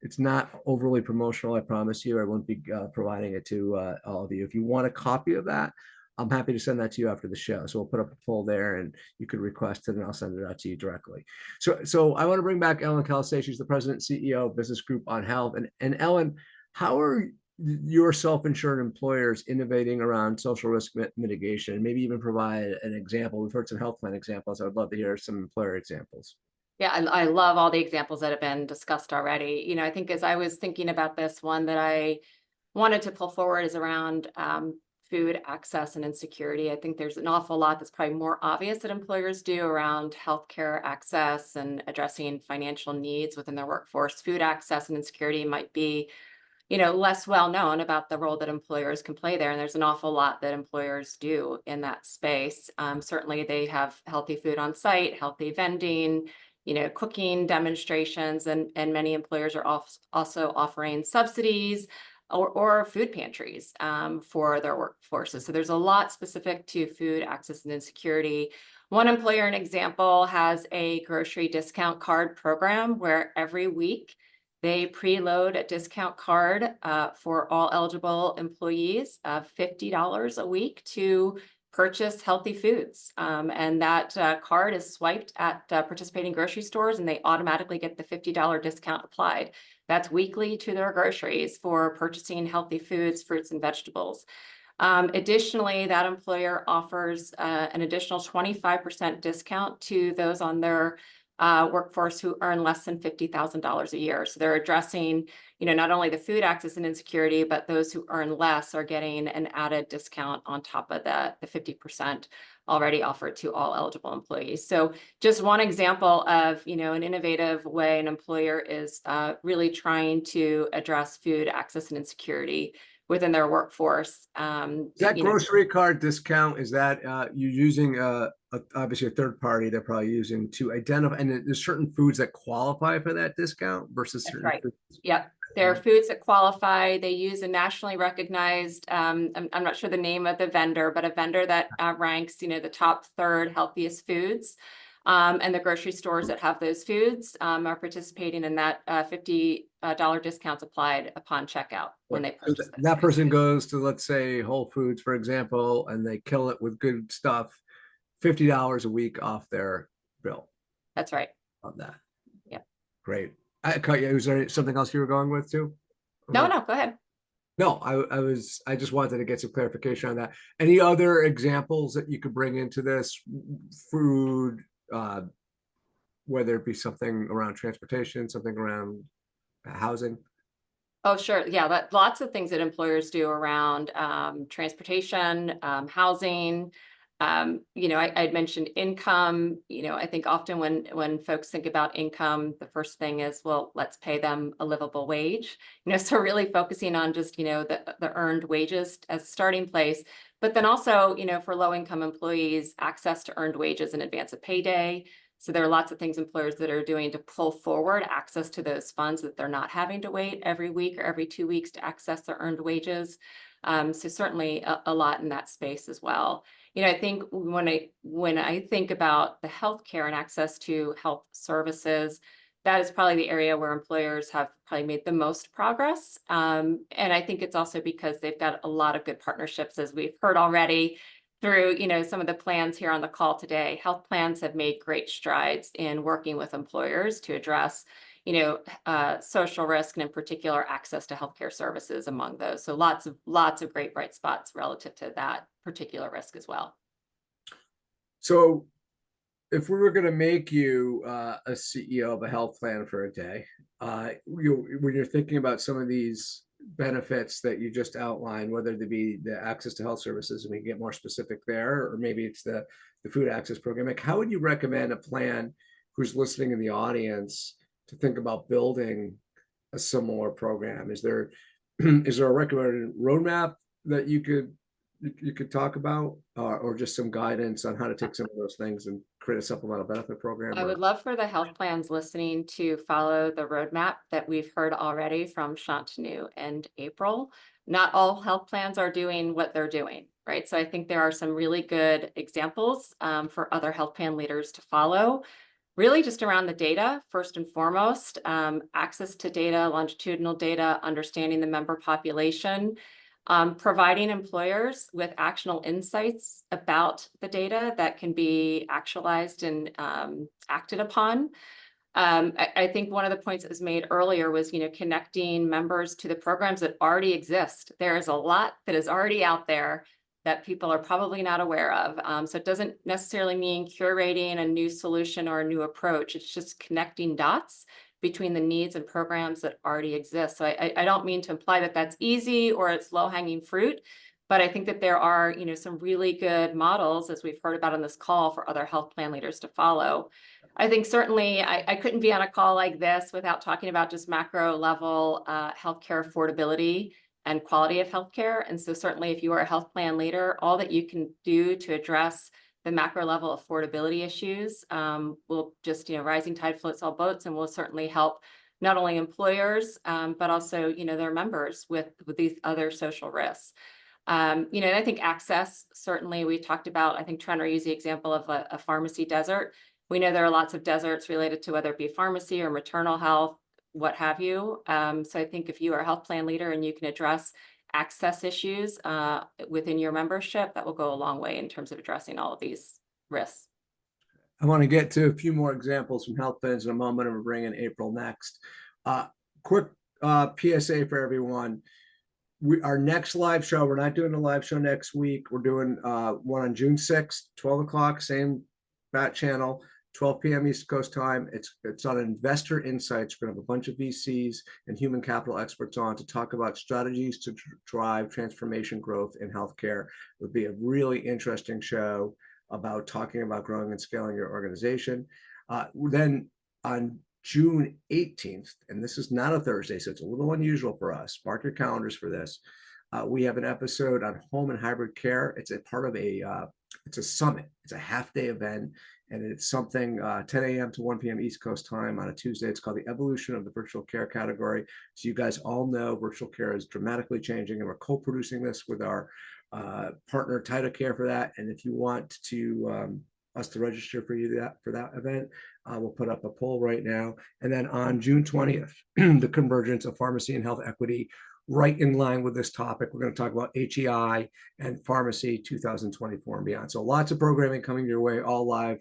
It's not overly promotional, I promise you. I won't be providing it to all of you. If you want a copy of that, I'm happy to send that to you after the show. So we'll put up a poll there and you could request it and I'll send it out to you directly. So I want to bring back Ellen Kelsay. She's the president and CEO of Business Group on Health. And Ellen, how are your self-insured employers innovating around social risk mitigation? Maybe even provide an example. We've heard some health plan examples. I would love to hear some employer examples. Yeah, I love all the examples that have been discussed already. I think as I was thinking about this, one that I wanted to pull forward is around food access and insecurity. I think there's an awful lot that's probably more obvious that employers do around healthcare access and addressing financial needs within their workforce. Food access and insecurity might be, less well known about the role that employers can play there. And there's an awful lot that employers do in that space. Certainly they have healthy food on site, healthy vending, cooking demonstrations, and many employers are also offering subsidies or food pantries for their workforces. So there's a lot specific to food access and insecurity. One employer, an example, has a grocery discount card program where every week they preload a discount card for all eligible employees of $50 a week to purchase healthy foods. And that card is swiped at participating grocery stores, and they automatically get the $50 discount applied. That's weekly to their groceries for purchasing healthy foods, fruits, and vegetables. Additionally, that employer offers an additional 25% discount to those on their workforce who earn less than $50,000 a year. So they're addressing, not only the food access and insecurity, but those who earn less are getting an added discount on top of the 50% already offered to all eligible employees. So just one example of, an innovative way an employer is really trying to address food access and insecurity within their workforce. That grocery card discount, is that you're using obviously a third party they're probably using to identify, and there's certain foods that qualify for that discount versus That's certain right. foods? Yep. There are foods that qualify. They use a nationally recognized, I'm not sure the name of the vendor, but a vendor that ranks, the top third healthiest foods. And the grocery stores that have those foods are participating in that $50 discounts applied upon checkout when they So purchase those that foods. person goes to, let's say, Whole Foods, for example, and they kill it with good stuff, $50 a week off their bill That's right. on that. Yep. Great. I cut you. Was there something else you were going with too? No, go ahead. No, I just wanted to get some clarification on that. Any other examples that you could bring into this food, whether it be something around transportation, something around housing? Oh, sure. Yeah, lots of things that employers do around transportation, housing. I'd mentioned income. I think often when folks think about income, the first thing is, well, let's pay them a livable wage. So really focusing on just, the earned wages as a starting place. But then also, for low income employees, access to earned wages in advance of payday. So there are lots of things employers that are doing to pull forward access to those funds, that they're not having to wait every week or every 2 weeks to access their earned wages. So certainly a lot in that space as well. I think when I think about the healthcare and access to health services, that is probably the area where employers have probably made the most progress. And I think it's also because they've got a lot of good partnerships, as we've heard already, through, some of the plans here on the call today. Health plans have made great strides in working with employers to address, social risk, and in particular, access to healthcare services among those. So lots of great bright spots relative to that particular risk as well. So if we were going to make you a CEO of a health plan for a day, when you're thinking about some of these benefits that you just outlined, whether they be the access to health services, and we can get more specific there, or maybe it's the food access program, like how would you recommend a plan who's listening in the audience to think about building a similar program? Is there a recommended roadmap that you could talk about, or just some guidance on how to take some of those things and create a supplemental benefit program? I would love for the health plans listening to follow the roadmap that we've heard already from Shantanu and April. Not all health plans are doing what they're doing, right? So I think there are some really good examples for other health plan leaders to follow. Really just around the data, first and foremost, access to data, longitudinal data, understanding the member population, providing employers with actionable insights about the data that can be actualized and acted upon. I think one of the points that was made earlier was, connecting members to the programs that already exist. There is a lot that is already out there that people are probably not aware of. So it doesn't necessarily mean curating a new solution or a new approach. It's just connecting dots between the needs and programs that already exist. So I don't mean to imply that that's easy or it's low-hanging fruit, but I think that there are, some really good models, as we've heard about on this call, for other health plan leaders to follow. I think certainly I couldn't be on a call like this without talking about just macro level healthcare affordability and quality of healthcare. And so certainly if you are a health plan leader, all that you can do to address the macro level affordability issues will just, rising tide floats all boats, and will certainly help not only employers, but also, their members with these other social risks. And I think access, certainly we talked about, I think Trenor used the example of a pharmacy desert. We know there are lots of deserts related to whether it be pharmacy or maternal health, what have you. So I think if you are a health plan leader and you can address access issues within your membership, that will go a long way in terms of addressing all of these risks. I want to get to a few more examples from health plans in a moment, and we're bringing April next. Quick PSA for everyone. Our next live show, we're not doing a live show next week. We're doing one on June 6th, 12 o'clock, same bat channel, 12 p.m. East Coast time. It's on Investor Insights. We're going to have a bunch of VCs and human capital experts on to talk about strategies to drive transformation growth in healthcare. It would be a really interesting show about talking about growing and scaling your organization. Then on June 18th, and this is not a Thursday, so it's a little unusual for us. Mark your calendars for this. We have an episode on home and hybrid care. It's a part of it's a summit. It's a half-day event, and it's something 10 a.m. to 1 p.m. East Coast time on a Tuesday. It's called the evolution of the virtual care category. So you guys all know virtual care is dramatically changing, and we're co-producing this with our partner TytoCare for that. And if you want to us to register for you for that event, we'll put up a poll right now. And then on June 20th, the convergence of pharmacy and health equity, right in line with this topic. We're going to talk about HEI and pharmacy 2024 and beyond. So lots of programming coming your way, all live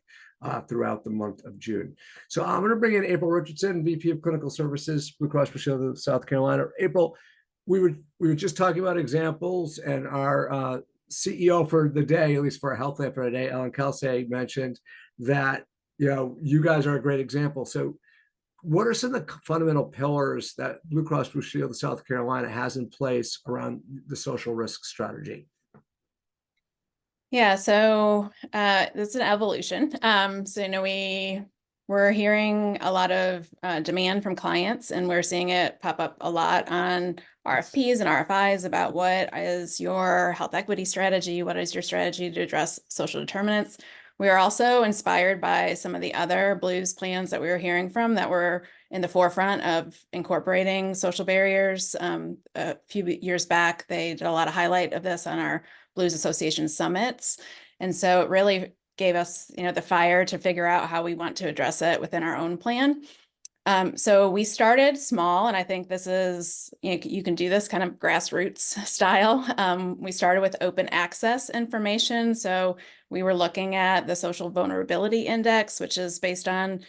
throughout the month of June. So I'm going to bring in April Richardson, VP of Clinical Services, Blue Cross Blue Shield of South Carolina. April, we were just talking about examples, and our CEO for the day, at least for our health plan for the day, Kelsay, mentioned that you guys are a great example. So what are some of the fundamental pillars that Blue Cross Blue Shield of South Carolina has in place around the social risk strategy? Yeah, so it's an evolution. So we're hearing a lot of demand from clients, and we're seeing it pop up a lot on RFPs and RFIs about what is your health equity strategy, what is your strategy to address social determinants. We are also inspired by some of the other Blues plans that we were hearing from that were in the forefront of incorporating social barriers. A few years back, they did a lot of highlight of this on our Blues Association summits. And so it really gave us, the fire to figure out how we want to address it within our own plan. So we started small, and I think this is, you can do this kind of grassroots style. We started with open access information. So we were looking at the Social Vulnerability Index, which is based on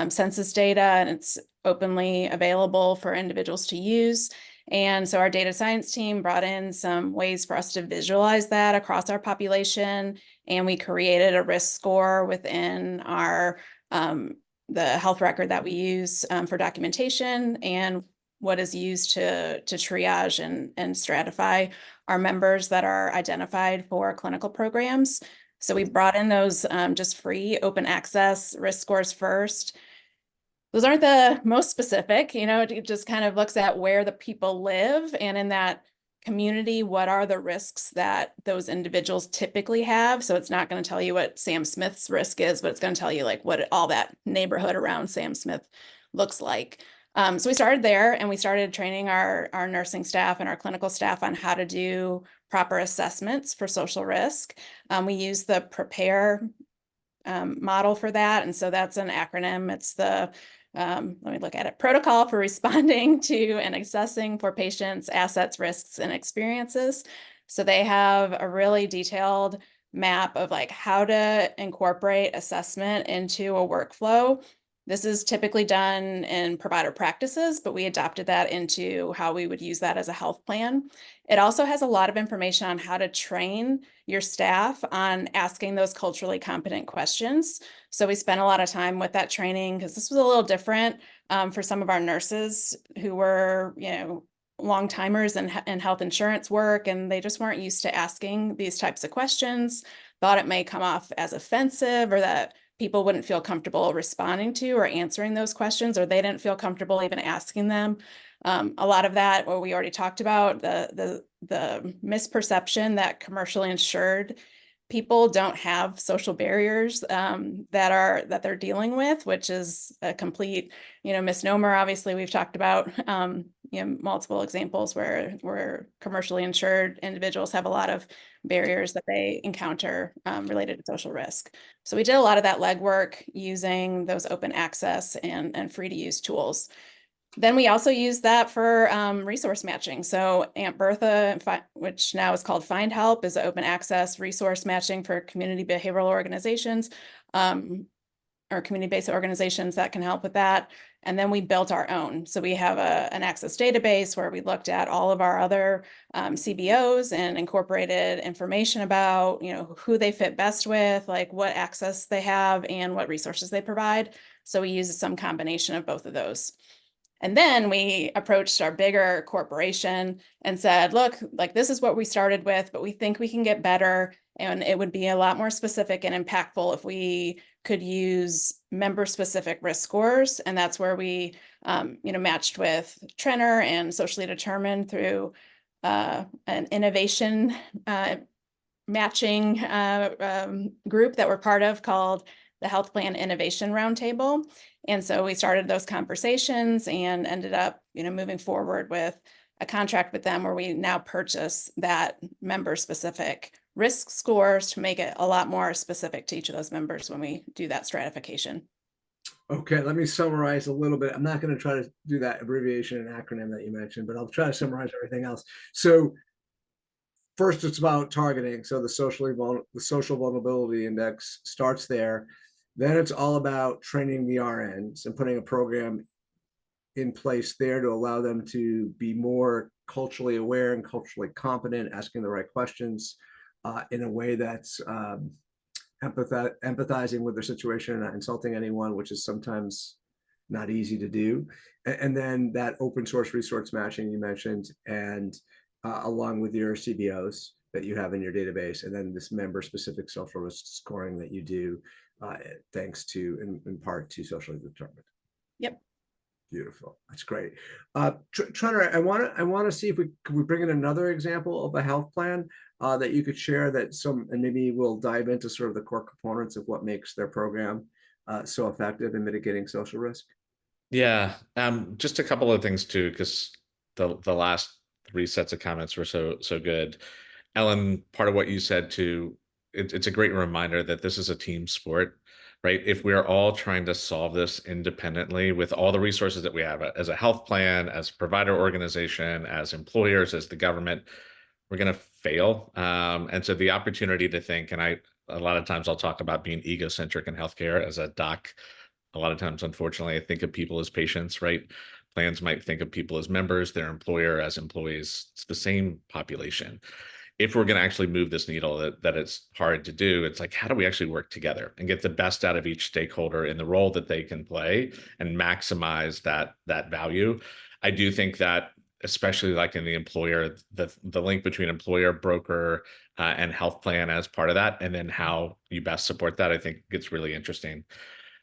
census data, and it's openly available for individuals to use. And so our data science team brought in some ways for us to visualize that across our population. And we created a risk score within our the health record that we use for documentation, and what is used to triage and stratify our members that are identified for clinical programs. So we brought in those just free open access risk scores first. Those aren't the most specific, it just kind of looks at where the people live, and in that community, what are the risks that those individuals typically have. So it's not going to tell you what Sam Smith's risk is, but it's going to tell you like what all that neighborhood around Sam Smith looks like. So we started there, and we started training our nursing staff and our clinical staff on how to do proper assessments for social risk. We use the PREPARE model for that. And so that's an acronym. It's the let me look at it. Protocol for responding to and assessing for patients' assets, risks, and experiences. So they have a really detailed map of like how to incorporate assessment into a workflow This is typically done in provider practices, but we adopted that into how we would use that as a health plan. It also has a lot of information on how to train your staff on asking those culturally competent questions. So we spent a lot of time with that training because this was a little different for some of our nurses who were, long timers in health insurance work, and they just weren't used to asking these types of questions, thought it may come off as offensive or that people wouldn't feel comfortable responding to or answering those questions, or they didn't feel comfortable even asking them. A lot of that, what we already talked about, the misperception that commercially insured people don't have social barriers that they're dealing with, which is a complete, misnomer. Obviously, we've talked about multiple examples where commercially insured individuals have a lot of barriers that they encounter related to social risk. So we did a lot of that legwork using those open access and free to use tools. Then we also use that for resource matching. So Aunt Bertha, which now is called Find Help, is open access resource matching for community behavioral organizations or community-based organizations that can help with that. And then we built our own. So we have an access database where we looked at all of our other CBOs and incorporated information about, who they fit best with, like what access they have and what resources they provide. So we use some combination of both of those. And then we approached our bigger corporation and said, look, like this is what we started with, but we think we can get better. And it would be a lot more specific and impactful if we could use member-specific risk scores. And that's where we, matched with Trenor and Socially Determined through an innovation matching group that we're part of called the Health Plan Innovation Roundtable. And so we started those conversations and ended up, moving forward with a contract with them where we now purchase that member-specific risk scores to make it a lot more specific to each of those members when we do that stratification. Okay, let me summarize a little bit. I'm not going to try to do that abbreviation and acronym that you mentioned, but I'll try to summarize everything else. So first, it's about targeting. So the social vulnerability index starts there. Then it's all about training the RNs and putting a program in place there to allow them to be more culturally aware and culturally competent, asking the right questions in a way that's empathizing with their situation and not insulting anyone, which is sometimes not easy to do. And then that open source resource matching you mentioned, and along with your CBOs that you have in your database, and then this member specific social risk scoring that you do thanks to, in part, to Socially Determined. Yep. Beautiful. That's great. Trenor, I want to see if could we bring in another example of a health plan that you could share and maybe we'll dive into sort of the core components of what makes their program so effective in mitigating social risk. Yeah, just a couple of things too, because the last three sets of comments were so good. Ellen, part of what you said too, it's a great reminder that this is a team sport, right? If we're all trying to solve this independently with all the resources that we have as a health plan, as a provider organization, as employers, as the government, we're going to fail. And so the opportunity to think, and a lot of times I'll talk about being egocentric in healthcare as a doc. A lot of times, unfortunately, I think of people as patients, right? Plans might think of people as members, their employer as employees. It's the same population. If we're going to actually move this needle that it's hard to do, it's like, how do we actually work together and get the best out of each stakeholder in the role that they can play and maximize that value? I do think that, especially like in the employer, the link between employer, broker, and health plan as part of that, and then how you best support that, I think gets really interesting.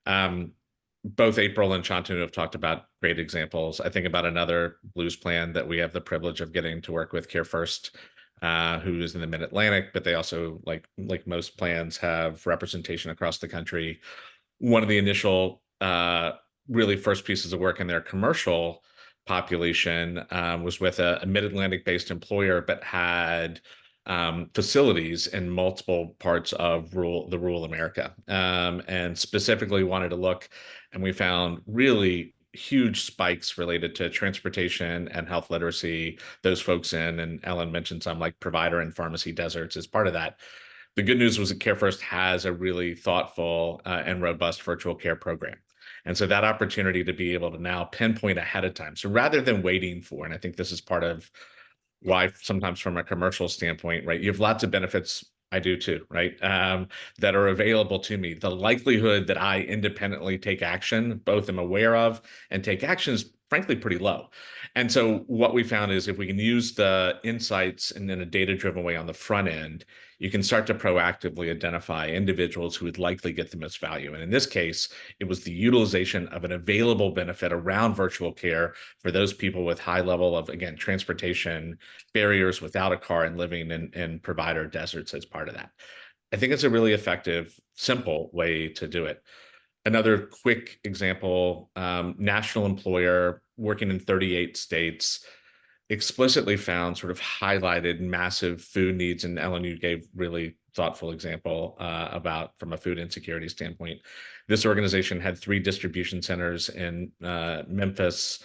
Both April and Shantanu have talked about great examples. I think about another Blues plan that we have the privilege of getting to work with, Care First, who is in the Mid-Atlantic, but they also, like most plans, have representation across the country. One of the initial really first pieces of work in their commercial population was with a Mid-Atlantic based employer, but had facilities in multiple parts of rural America, and specifically wanted to look, and we found really huge spikes related to transportation and health literacy, those folks and Ellen mentioned some like provider and pharmacy deserts as part of that. The good news was that Care First has a really thoughtful and robust virtual care program. And so that opportunity to be able to now pinpoint ahead of time. So rather than waiting for, and I think this is part of why sometimes from a commercial standpoint, right, you have lots of benefits. I do too, right? That are available to me. The likelihood that I independently take action, both am aware of and take action, is frankly pretty low. And so what we found is if we can use the insights in a data-driven way on the front end, you can start to proactively identify individuals who would likely get the most value. And in this case, it was the utilization of an available benefit around virtual care for those people with high level of, again, transportation barriers, without a car and living in provider deserts as part of that. I think it's a really effective, simple way to do it. Another quick example, national employer working in 38 states, explicitly found, sort of highlighted massive food needs. And Ellen, you gave really thoughtful example about from a food insecurity standpoint. This organization had 3 distribution centers in Memphis,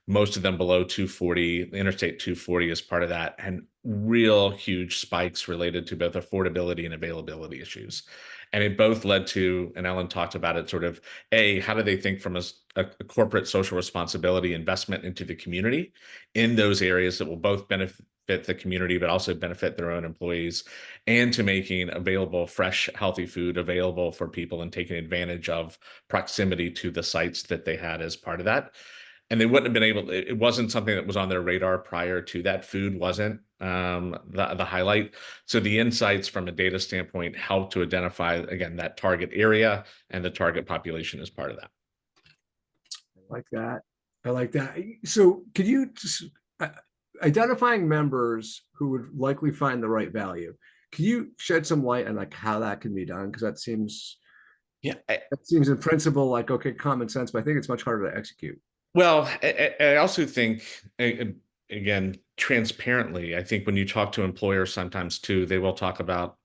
most of them below 240, Interstate 240 is part of that, and real huge spikes related to both affordability and availability issues. And it both led to, and Ellen talked about it, sort of, how do they think from a corporate social responsibility investment into the community in those areas that will both benefit the community, but also benefit their own employees, and to making available fresh, healthy food available for people and taking advantage of proximity to the sites that they had as part of that. And they wouldn't have been able to, it wasn't something that was on their radar prior to that. Food wasn't the highlight. So the insights from a data standpoint help to identify, again, that target area and the target population as part of that. I like that. I like that. So could you just, identifying members who would likely find the right value, can you shed some light on like how that can be done? Because that seems, that seems in principle like, okay, common sense, but I think it's much harder to execute. Well, I also think, again, transparently, I think when you talk to employers sometimes too, they will talk about,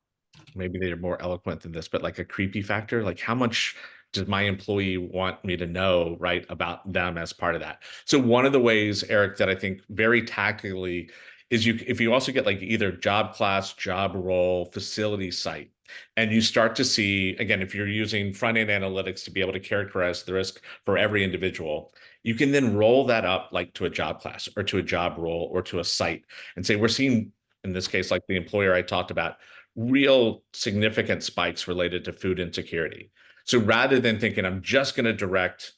maybe they're more eloquent than this, but like a creepy factor, like how much does my employee want me to know, right, about them as part of that? So one of the ways, Eric, that I think very tactically is if you also get like either job class, job role, facility site, and you start to see, again, if you're using front-end analytics to be able to characterize the risk for every individual, you can then roll that up like to a job class or to a job role or to a site and say, we're seeing, in this case, like the employer I talked about, real significant spikes related to food insecurity. So rather than thinking I'm just going to direct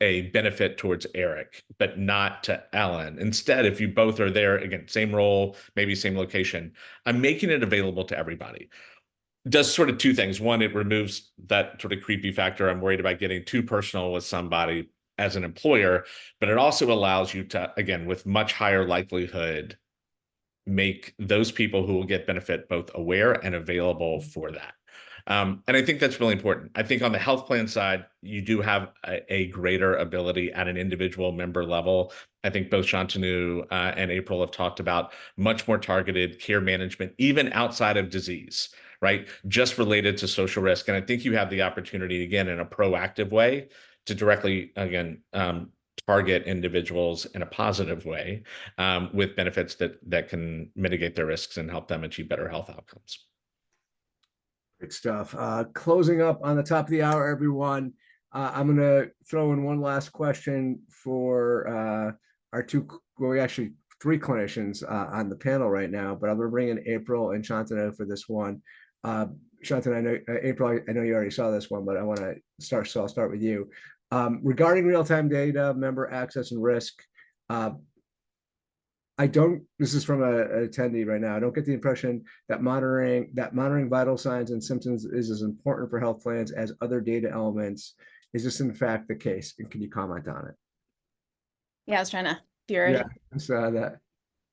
a benefit towards Eric, but not to Ellen, instead, if you both are there, again, same role, maybe same location, I'm making it available to everybody. It does sort of 2 things. One, it removes that sort of creepy factor. I'm worried about getting too personal with somebody as an employer, but it also allows you to, again, with much higher likelihood, make those people who will get benefit both aware and available for that. And I think that's really important. I think on the health plan side, you do have a greater ability at an individual member level. I think both Shantanu and April have talked about much more targeted care management, even outside of disease, right? Just related to social risk. And I think you have the opportunity, again, in a proactive way to directly, again, target individuals in a positive way with benefits that can mitigate their risks and help them achieve better health outcomes. Great stuff. Closing up on the top of the hour, everyone. I'm going to throw in one last question for our 2, well, we actually 3 clinicians on the panel right now, but I'm going to bring in April and Shantanu for this one. Shantanu, I know, April, I know you already saw this one, but I want to start, so I'll start with you. Regarding real-time data, member access and risk, this is from an attendee right now. I don't get the impression that monitoring vital signs and symptoms is as important for health plans as other data elements. Is this in fact the case? And can you comment on it? Yeah, I was trying to hear. Yeah, I saw that.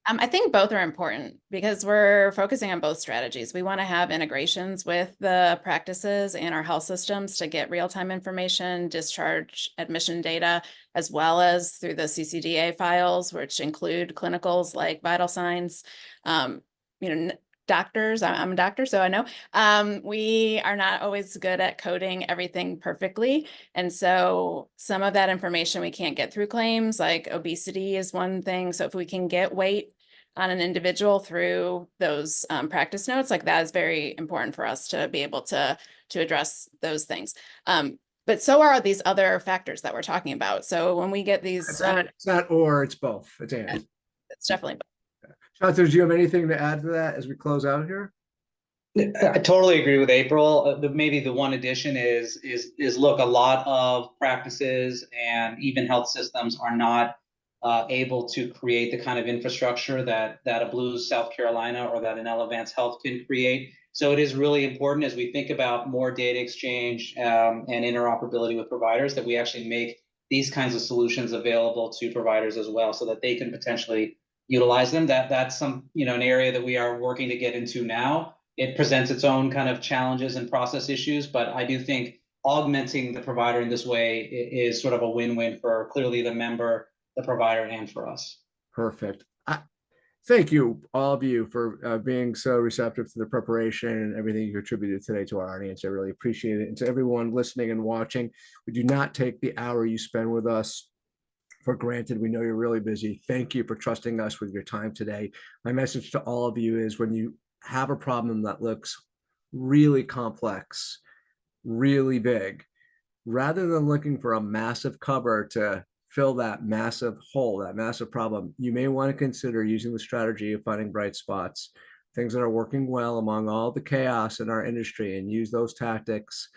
I think both are important because we're focusing on both strategies. We want to have integrations with the practices and our health systems to get real-time information, discharge admission data, as well as through the CCDA files, which include clinicals like vital signs. Doctors, I'm a doctor, so I know we are not always good at coding everything perfectly. And so some of that information we can't get through claims, like obesity is one thing. So if we can get weight on an individual through those practice notes, like that is very important for us to be able to address those things. But so are these other factors that we're talking about. So when we get these, It's not or, it's both. It's and. it's definitely. Shantanu, do you have anything to add to that as we close out here? I totally agree with April. Maybe the one addition is look, a lot of practices and even health systems are not able to create the kind of infrastructure that a Blues South Carolina or that an Elevance Health can create. So it is really important as we think about more data exchange and interoperability with providers that we actually make these kinds of solutions available to providers as well, so that they can potentially utilize them. That's some, an area that we are working to get into now. It presents its own kind of challenges and process issues, but I do think augmenting the provider in this way is sort of a win-win for clearly the member, the provider, and for us. Perfect. Thank you, all of you, for being so receptive to the preparation and everything you contributed today to our audience. I really appreciate it. And to everyone listening and watching, we do not take the hour you spend with us for granted. We know you're really busy. Thank you for trusting us with your time today. My message to all of you is when you have a problem that looks really complex, really big, rather than looking for a massive cover to fill that massive hole, that massive problem, you may want to consider using the strategy of finding bright spots, things that are working well among all the chaos in our industry, and use those tactics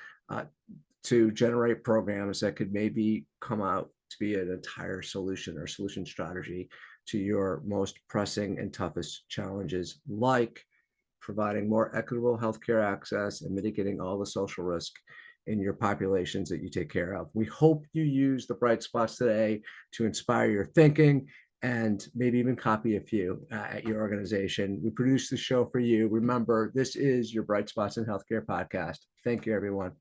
to generate programs that could maybe come out to be an entire solution or solution strategy to your most pressing and toughest challenges, like providing more equitable healthcare access and mitigating all the social risk in your populations that you take care of. We hope you use the bright spots today to inspire your thinking and maybe even copy a few at your organization. We produce the show for you. Remember, this is your Bright Spots in Healthcare podcast. Thank you, everyone.